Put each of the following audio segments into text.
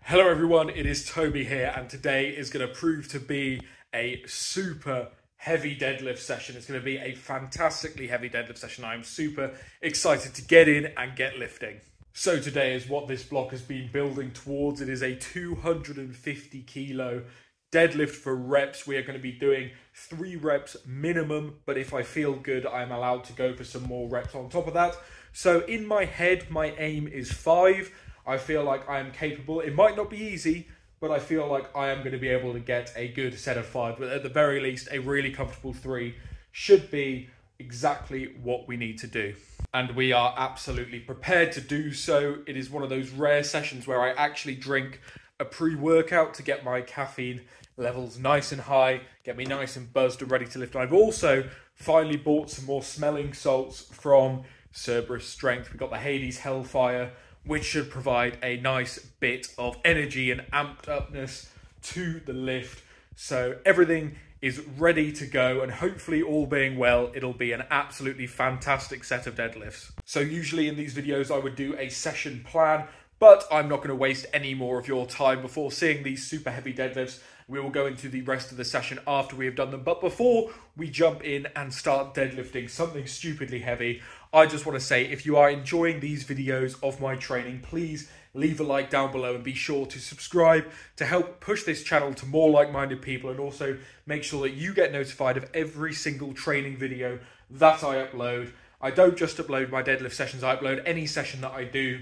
Hello everyone, it is Toby here, and today is going to prove to be a super heavy deadlift session. It's going to be a fantastically heavy deadlift session. I'm super excited to get in and get lifting. So today is what this block has been building towards. It is a 250 kilo deadlift for reps. We are going to be doing 3 reps minimum, but if I feel good, I'm allowed to go for some more reps on top of that. So in my head, my aim is 5. I feel like I am capable. It might not be easy, but I feel like I am going to be able to get a good set of 5. But at the very least, a really comfortable 3 should be exactly what we need to do. And we are absolutely prepared to do so. It is one of those rare sessions where I actually drink a pre-workout to get my caffeine levels nice and high, get me nice and buzzed and ready to lift. And I've also finally bought some more smelling salts from Cerberus Strength. We've got the Hades Hellfire, which should provide a nice bit of energy and amped upness to the lift. So everything is ready to go, and hopefully, all being well, it'll be an absolutely fantastic set of deadlifts. So usually in these videos I would do a session plan, but I'm not going to waste any more of your time before seeing these super heavy deadlifts. We will go into the rest of the session after we have done them. But before we jump in and start deadlifting something stupidly heavy, I just want to say, if you are enjoying these videos of my training, please leave a like down below and be sure to subscribe to help push this channel to more like-minded people, and also make sure that you get notified of every single training video that I upload. I don't just upload my deadlift sessions, I upload any session that I do,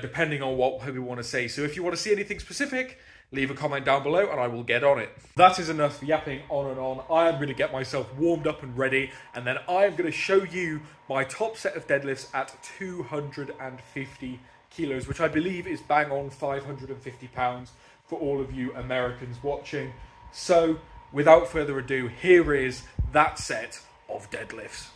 depending on what we want to say. So if you want to see anything specific, leave a comment down below and I will get on it. That is enough yapping on and on. I am going to get myself warmed up and ready, and then I am going to show you my top set of deadlifts at 250 kilos, which I believe is bang on 550 pounds for all of you Americans watching. So without further ado, here is that set of deadlifts.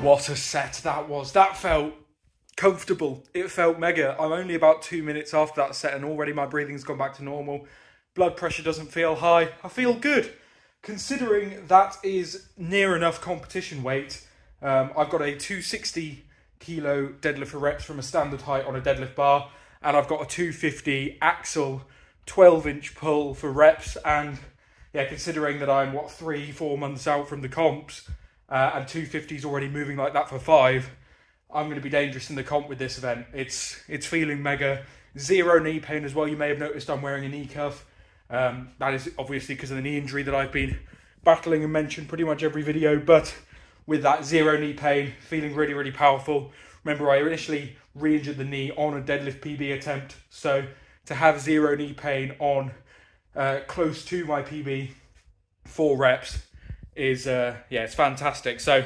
What a set that was. That felt comfortable. It felt mega. I'm only about 2 minutes after that set and already my breathing's gone back to normal. Blood pressure doesn't feel high. I feel good. Considering that is near enough competition weight, I've got a 260 kilo deadlift for reps from a standard height on a deadlift bar, and I've got a 250 axle 12-inch pull for reps. And yeah, considering that I'm 3-4 months out from the comps, and 250 is already moving like that for 5, I'm going to be dangerous in the comp with this event. It's feeling mega. 0 knee pain as well. You may have noticed I'm wearing a knee cuff. That is obviously because of the knee injury that I've been battling and mentioned pretty much every video. But with that 0 knee pain, feeling really, really powerful. Remember, I initially re-injured the knee on a deadlift PB attempt. So to have 0 knee pain on close to my PB, 4 reps, is it's fantastic. So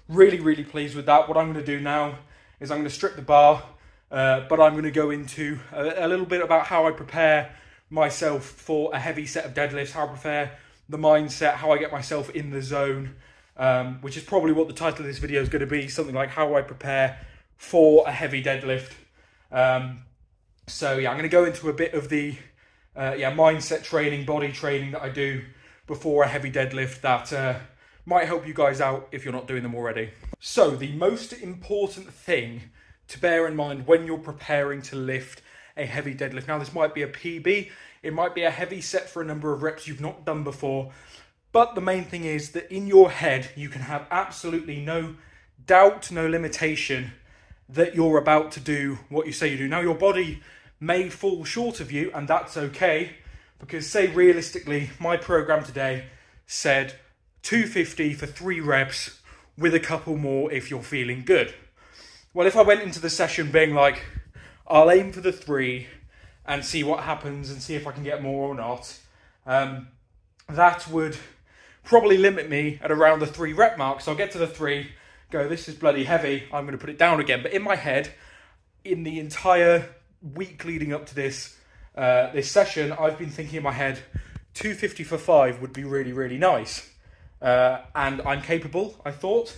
really, really pleased with that. What I'm going to do now is I'm going to strip the bar, but I'm going to go into a little bit about how I prepare myself for a heavy set of deadlifts, how I prepare the mindset, how I get myself in the zone, which is probably what the title of this video is going to be, something like how I prepare for a heavy deadlift. So yeah, I'm going to go into a bit of the mindset training, body training that I do before a heavy deadlift that might help you guys out if you're not doing them already. So the most important thing to bear in mind when you're preparing to lift a heavy deadlift, now this might be a PB, it might be a heavy set for a number of reps you've not done before, but the main thing is that in your head you can have absolutely no doubt, no limitation that you're about to do what you say you do. Now your body may fall short of you, and that's okay. Because say realistically, my program today said 250 for 3 reps with a couple more if you're feeling good. Well, if I went into the session being like, I'll aim for the 3 and see what happens and see if I can get more or not, that would probably limit me at around the 3 rep mark. So I'll get to the 3, go, this is bloody heavy, I'm going to put it down again. But in my head, in the entire week leading up to this session, I've been thinking in my head, 250 for 5 would be really, really nice. And I'm capable, I thought.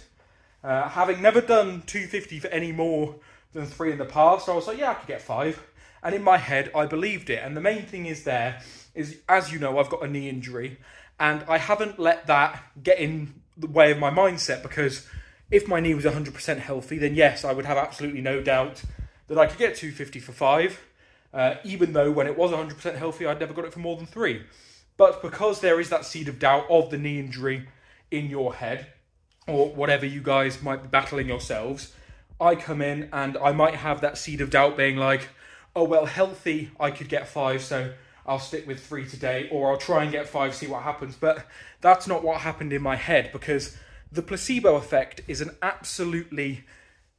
Having never done 250 for any more than 3 in the past, I was like, yeah, I could get 5. And in my head, I believed it. And the main thing is, as you know, I've got a knee injury. And I haven't let that get in the way of my mindset, because if my knee was 100% healthy, then yes, I would have absolutely no doubt that I could get 250 for 5. Even though when it was 100% healthy, I'd never got it for more than 3. But because there is that seed of doubt of the knee injury in your head, or whatever you guys might be battling yourselves, I come in and I might have that seed of doubt being like, oh, well, healthy, I could get 5, so I'll stick with 3 today, or I'll try and get 5, see what happens. But that's not what happened in my head, because the placebo effect is an absolutely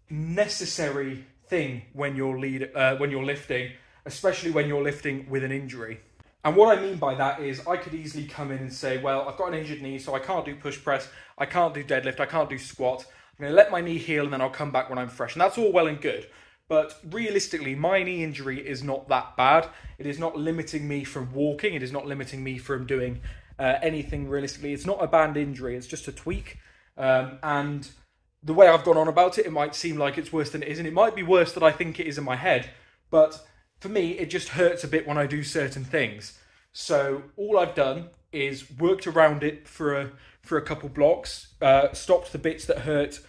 necessary thing when you're lifting, especially when you're lifting with an injury. And what I mean by that is I could easily come in and say, well, I've got an injured knee, so I can't do push press, I can't do deadlift, I can't do squat. I'm going to let my knee heal and then I'll come back when I'm fresh. And that's all well and good. But realistically, my knee injury is not that bad. It is not limiting me from walking. It is not limiting me from doing anything realistically. It's not a bad injury. It's just a tweak. And the way I've gone on about it, it might seem like it's worse than it is. And it might be worse than I think it is in my head. But for me, it just hurts a bit when I do certain things. So all I've done is worked around it for a couple blocks, stopped the bits that hurt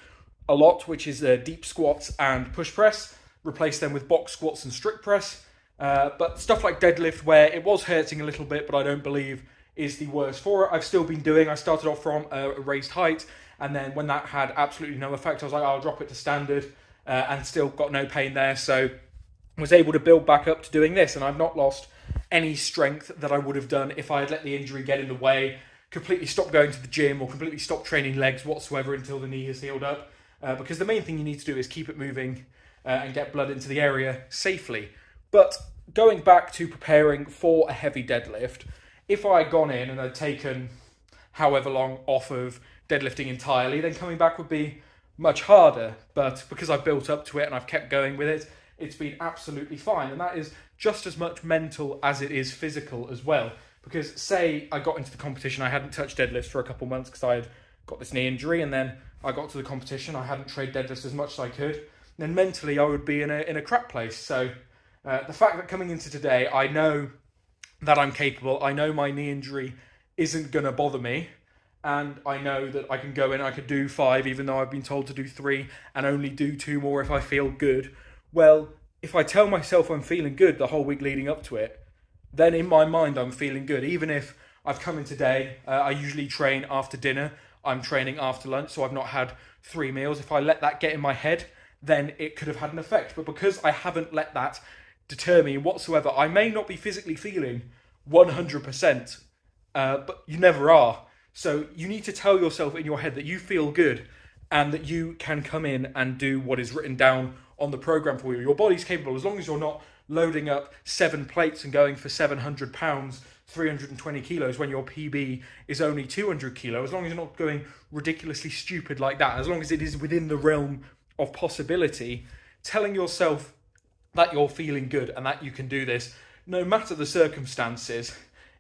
a lot, which is deep squats and push press, replaced them with box squats and strict press. But stuff like deadlift, where it was hurting a little bit, but I don't believe is the worst for it, I've still been doing. I started off from a raised height, and then when that had absolutely no effect, I was like, I'll drop it to standard, and still got no pain there. So was able to build back up to doing this, and I've not lost any strength that I would have done if I had let the injury get in the way, completely stopped going to the gym, or completely stopped training legs whatsoever until the knee is healed up. Because the main thing you need to do is keep it moving and get blood into the area safely. But going back to preparing for a heavy deadlift, if I had gone in and had taken however long off of deadlifting entirely, then coming back would be much harder. But because I've built up to it and I've kept going with it, it's been absolutely fine. And that is just as much mental as it is physical as well. Because say I got into the competition, I hadn't touched deadlifts for a couple months because I had got this knee injury, and then I got to the competition, I hadn't trained deadlifts as much as I could, then mentally I would be in a crap place. So the fact that coming into today, I know that I'm capable, I know my knee injury isn't going to bother me, and I know that I can go in, I could do 5, even though I've been told to do 3, and only do 2 more if I feel good. Well, if I tell myself I'm feeling good the whole week leading up to it, then in my mind I'm feeling good. Even if I've come in today, I usually train after dinner, I'm training after lunch, so I've not had 3 meals. If I let that get in my head, then it could have had an effect. But because I haven't let that deter me whatsoever, I may not be physically feeling 100%, but you never are. So you need to tell yourself in your head that you feel good and that you can come in and do what is written down on the program for you. Your body's capable, as long as you're not loading up 7 plates and going for 700 pounds, 320 kilos when your PB is only 200 kilos, as long as you're not going ridiculously stupid like that, as long as it is within the realm of possibility, telling yourself that you're feeling good and that you can do this, no matter the circumstances,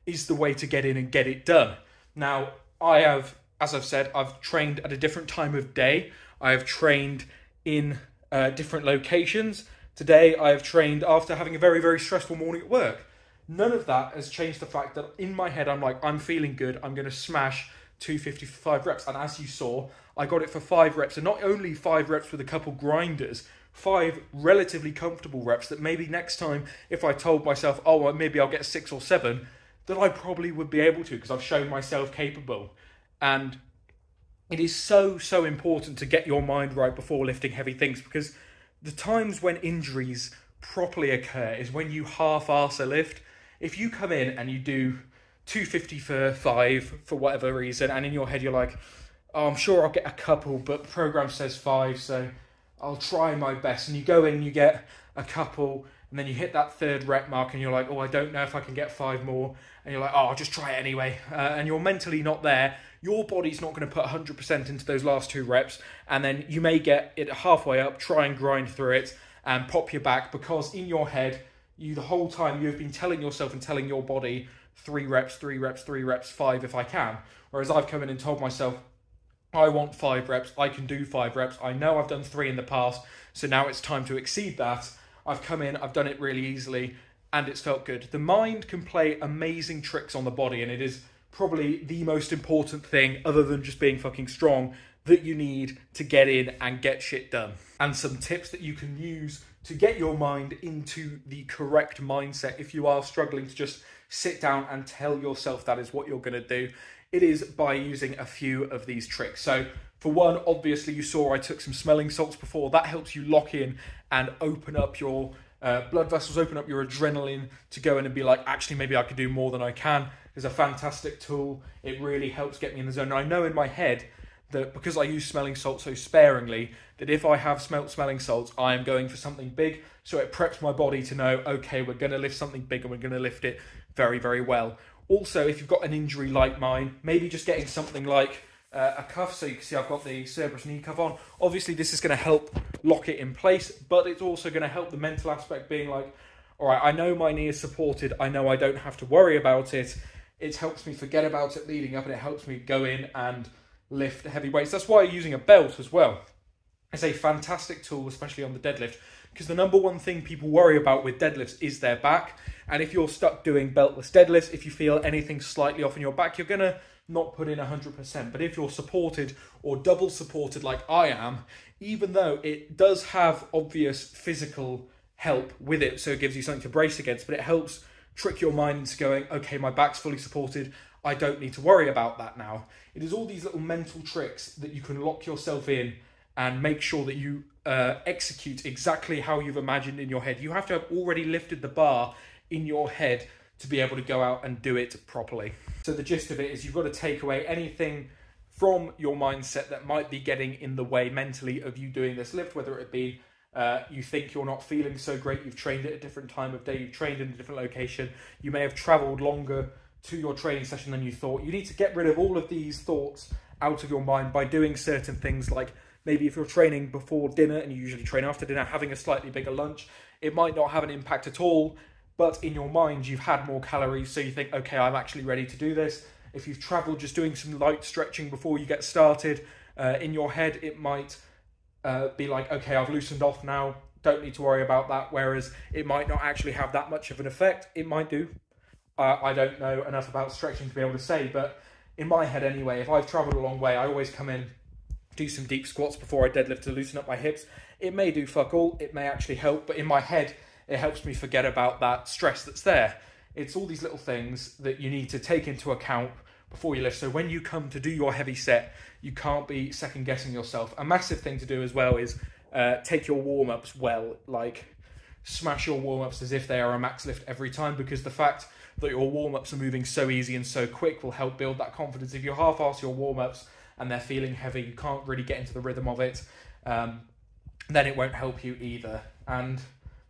is the way to get in and get it done. Now, I have, as I've said, I've trained at a different time of day. I have trained in different locations. Today, I have trained after having a very, very stressful morning at work. None of that has changed the fact that in my head, I'm like, I'm feeling good. I'm going to smash 250 for 5 reps. And as you saw, I got it for 5 reps. And not only 5 reps with a couple grinders, 5 relatively comfortable reps that maybe next time, if I told myself, oh, well, maybe I'll get 6 or 7, that I probably would be able to, because I've shown myself capable. And it is so, so important to get your mind right before lifting heavy things, because the times when injuries properly occur is when you half-arse a lift. If you come in and you do 250 for 5 for whatever reason, and in your head you're like, oh, I'm sure I'll get a couple, but the program says 5, so I'll try my best. And you go in, you get a couple, and then you hit that 3rd rep mark and you're like, oh, I don't know if I can get 5 more, and you're like, oh, I'll just try it anyway, and you're mentally not there. Your body's not going to put 100% into those last 2 reps, and then you may get it halfway up, try and grind through it, and pop your back, because in your head, the whole time you've been telling yourself and telling your body 3 reps, 3 reps, 3 reps, 5 if I can. Whereas I've come in and told myself, I want 5 reps, I can do 5 reps, I know I've done 3 in the past, so now it's time to exceed that. I've come in, I've done it really easily, and it's felt good. The mind can play amazing tricks on the body, and it is probably the most important thing, other than just being fucking strong, that you need to get in and get shit done. And some tips that you can use to get your mind into the correct mindset if you are struggling to just sit down and tell yourself that is what you're going to do. It is by using a few of these tricks. So for one, obviously you saw I took some smelling salts before. That helps you lock in and open up your blood vessels, open up your adrenaline to go in and be like, actually, maybe I could do more than I can. It's a fantastic tool. It really helps get me in the zone. And I know in my head that because I use smelling salts so sparingly, that if I have smelt smelling salts, I am going for something big. So it preps my body to know, okay, we're going to lift something big and we're going to lift it very, very well. Also, if you've got an injury like mine, maybe just getting something like a cuff. So you can see I've got the Cerberus knee cuff on. Obviously, this is going to help lock it in place, but it's also going to help the mental aspect, being like, all right, I know my knee is supported. I know I don't have to worry about it. It helps me forget about it leading up, and it helps me go in and lift heavy weights. That's why using a belt as well is a fantastic tool, especially on the deadlift, because the number one thing people worry about with deadlifts is their back. And if you're stuck doing beltless deadlifts, if you feel anything slightly off in your back, you're going to not put in 100%. But if you're supported or double supported like I am, even though it does have obvious physical help with it, so it gives you something to brace against, but it helps trick your mind into going, okay, my back's fully supported, I don't need to worry about that now. It is all these little mental tricks that you can lock yourself in and make sure that you execute exactly how you've imagined in your head. You have to have already lifted the bar in your head to be able to go out and do it properly. So the gist of it is you've got to take away anything from your mindset that might be getting in the way mentally of you doing this lift, whether it be you think you're not feeling so great, you've trained at a different time of day, you've trained in a different location, you may have travelled longer to your training session than you thought. You need to get rid of all of these thoughts out of your mind by doing certain things, like maybe if you're training before dinner and you usually train after dinner, having a slightly bigger lunch. It might not have an impact at all, but in your mind you've had more calories, so you think, okay, I'm actually ready to do this. If you've travelled, just doing some light stretching before you get started, in your head it might be like, okay, I've loosened off now, don't need to worry about that, whereas it might not actually have that much of an effect. It might do. I don't know enough about stretching to be able to say, but in my head anyway, if I've travelled a long way, I always come in, do some deep squats before I deadlift to loosen up my hips. It may do fuck all, it may actually help, but in my head, it helps me forget about that stress that's there. It's all these little things that you need to take into account before you lift. So when you come to do your heavy set, you can't be second guessing yourself. A massive thing to do as well is take your warm-ups well, like smash your warm-ups as if they are a max lift every time, because the fact that your warm-ups are moving so easy and so quick will help build that confidence. If you half-ass your warm-ups and they're feeling heavy, you can't really get into the rhythm of it, then it won't help you either. And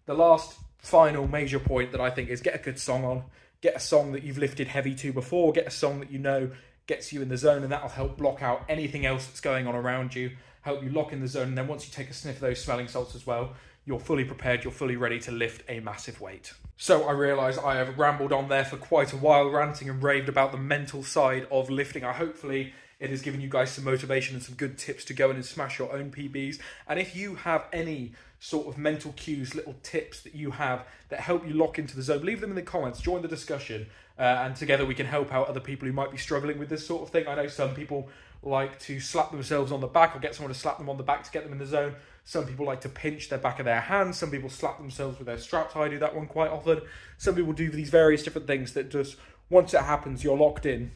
the last final major point that I think is get a good song on. Get a song that you've lifted heavy to before. Get a song that you know gets you in the zone, and that'll help block out anything else that's going on around you, help you lock in the zone. And then once you take a sniff of those smelling salts as well, you're fully prepared, you're fully ready to lift a massive weight. So I realise I have rambled on there for quite a while, ranting and raved about the mental side of lifting. Hopefully it has given you guys some motivation and some good tips to go in and smash your own PBs. And if you have any sort of mental cues, little tips that you have that help you lock into the zone, leave them in the comments, join the discussion, and together we can help out other people who might be struggling with this sort of thing. I know some people like to slap themselves on the back or get someone to slap them on the back to get them in the zone. Some people like to pinch their back of their hands. Some people slap themselves with their straps. I do that one quite often. Some people do these various different things that just, once it happens, you're locked in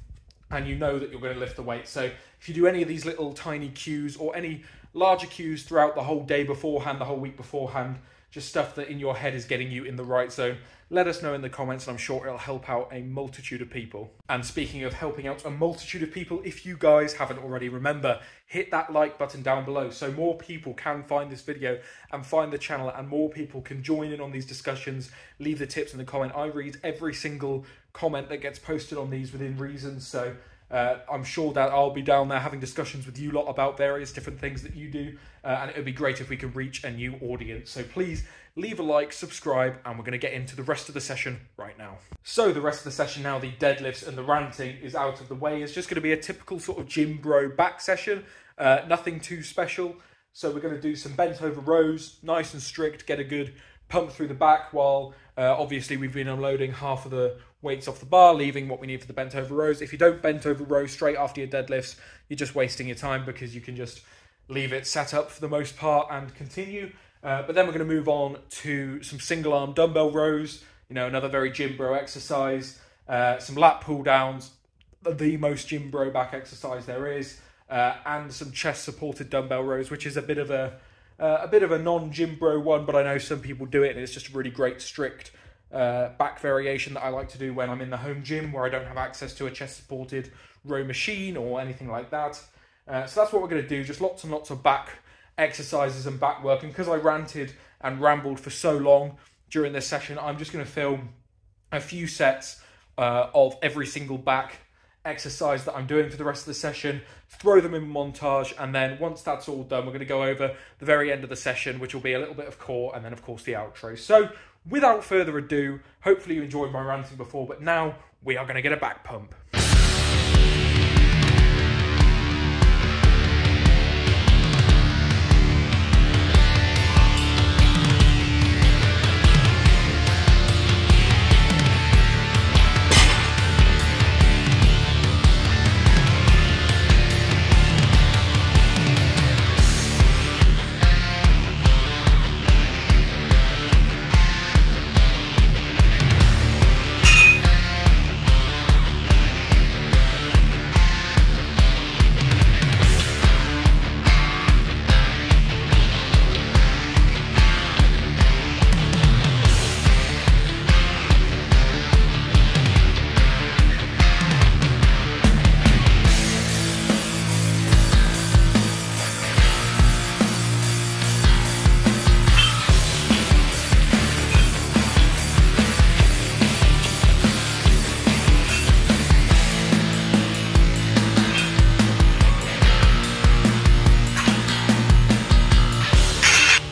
and you know that you're going to lift the weight. So if you do any of these little tiny cues or any larger cues throughout the whole day beforehand, the whole week beforehand, just stuff that in your head is getting you in the right zone, let us know in the comments, and I'm sure it'll help out a multitude of people. And speaking of helping out a multitude of people, if you guys haven't already, remember, hit that like button down below so more people can find this video and find the channel, and more people can join in on these discussions. Leave the tips in the comment. I read every single comment that gets posted on these within reason, so I'm sure that I'll be down there having discussions with you lot about various different things that you do, and it would be great if we can reach a new audience. So please leave a like, subscribe, and we're going to get into the rest of the session right now. So the rest of the session now, the deadlifts and the ranting is out of the way. It's just going to be a typical sort of gym bro back session, nothing too special. So we're going to do some bent over rows, nice and strict, get a good pump through the back while obviously we've been unloading half of the weights off the bar, leaving what we need for the bent over rows. If you don't bent over rows straight after your deadlifts, you're just wasting your time, because you can just leave it set up for the most part and continue. But then we're going to move on to some single arm dumbbell rows, you know, another very gym bro exercise, some lat pull downs, the most gym bro back exercise there is, and some chest supported dumbbell rows, which is a bit of a non-gym bro one, but I know some people do it, and it's just a really great strict back variation that I like to do when I'm in the home gym where I don't have access to a chest supported row machine or anything like that. So that's what we're going to do, just lots and lots of back exercises and back work. And because I ranted and rambled for so long during this session, I'm just going to film a few sets of every single back exercise that I'm doing for the rest of the session, throw them in montage, and then once that's all done, we're going to go over the very end of the session, which will be a little bit of core, and then of course the outro. So without further ado, hopefully you enjoyed my ranting before, but now we are going to get a back pump.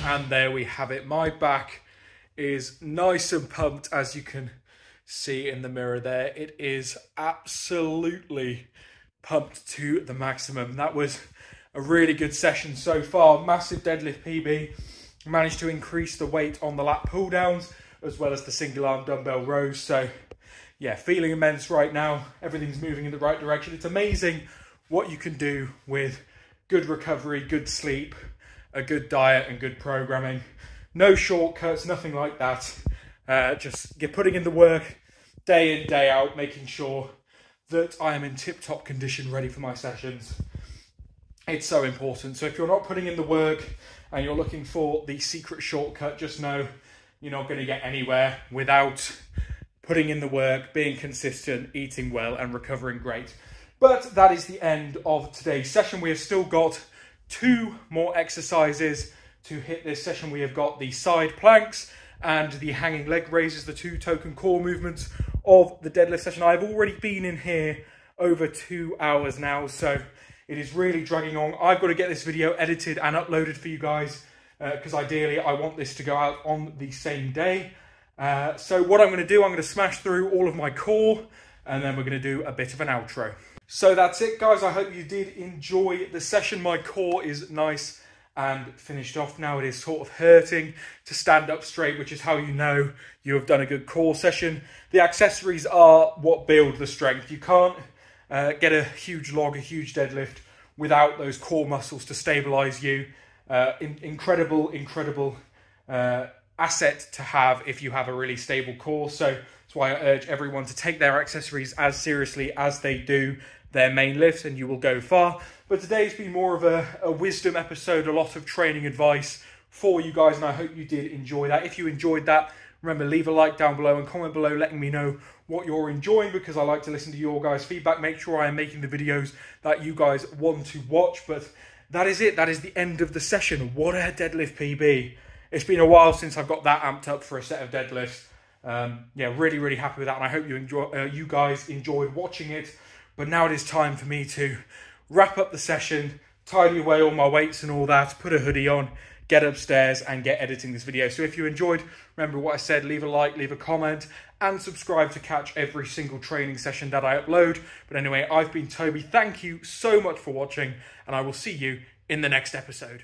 And there we have it. My back is nice and pumped, as you can see in the mirror there. It is absolutely pumped to the maximum. That was a really good session so far. Massive deadlift PB. Managed to increase the weight on the lat pull downs as well as the single arm dumbbell rows. So yeah, feeling immense right now. Everything's moving in the right direction. It's amazing what you can do with good recovery, good sleep, a good diet and good programming. No shortcuts, nothing like that. Just you're putting in the work day in, day out, making sure that I am in tip-top condition, ready for my sessions. It's so important. So if you're not putting in the work and you're looking for the secret shortcut, just know you're not going to get anywhere without putting in the work, being consistent, eating well, and recovering great. But that is the end of today's session. We have still got 2 more exercises to hit this session. We have got the side planks and the hanging leg raises, the 2 token core movements of the deadlift session. I've already been in here over 2 hours now, so it is really dragging on. I've got to get this video edited and uploaded for you guys because ideally I want this to go out on the same day. So what I'm going to do, I'm going to smash through all of my core and then we're going to do a bit of an outro. So that's it, guys. I hope you did enjoy the session. My core is nice and finished off now. It is sort of hurting to stand up straight, which is how you know you have done a good core session. The accessories are what build the strength. You can't get a huge log, a huge deadlift without those core muscles to stabilize you. Incredible asset to have if you have a really stable core. So that's why I urge everyone to take their accessories as seriously as they do their main lifts, and you will go far. But today's been more of a wisdom episode, a lot of training advice for you guys, and I hope you did enjoy that. If you enjoyed that, remember, leave a like down below and comment below letting me know what you're enjoying, because I like to listen to your guys' feedback. Make sure I am making the videos that you guys want to watch. But that is it. That is the end of the session. What a deadlift PB. It's been a while since I've got that amped up for a set of deadlifts. Yeah, really, really happy with that, and I hope you guys enjoyed watching it. But now it is time for me to wrap up the session, tidy away all my weights and all that, put a hoodie on, get upstairs and get editing this video. So if you enjoyed, remember what I said, leave a like, leave a comment, and subscribe to catch every single training session that I upload. But anyway, I've been Toby. Thank you so much for watching, and I will see you in the next episode.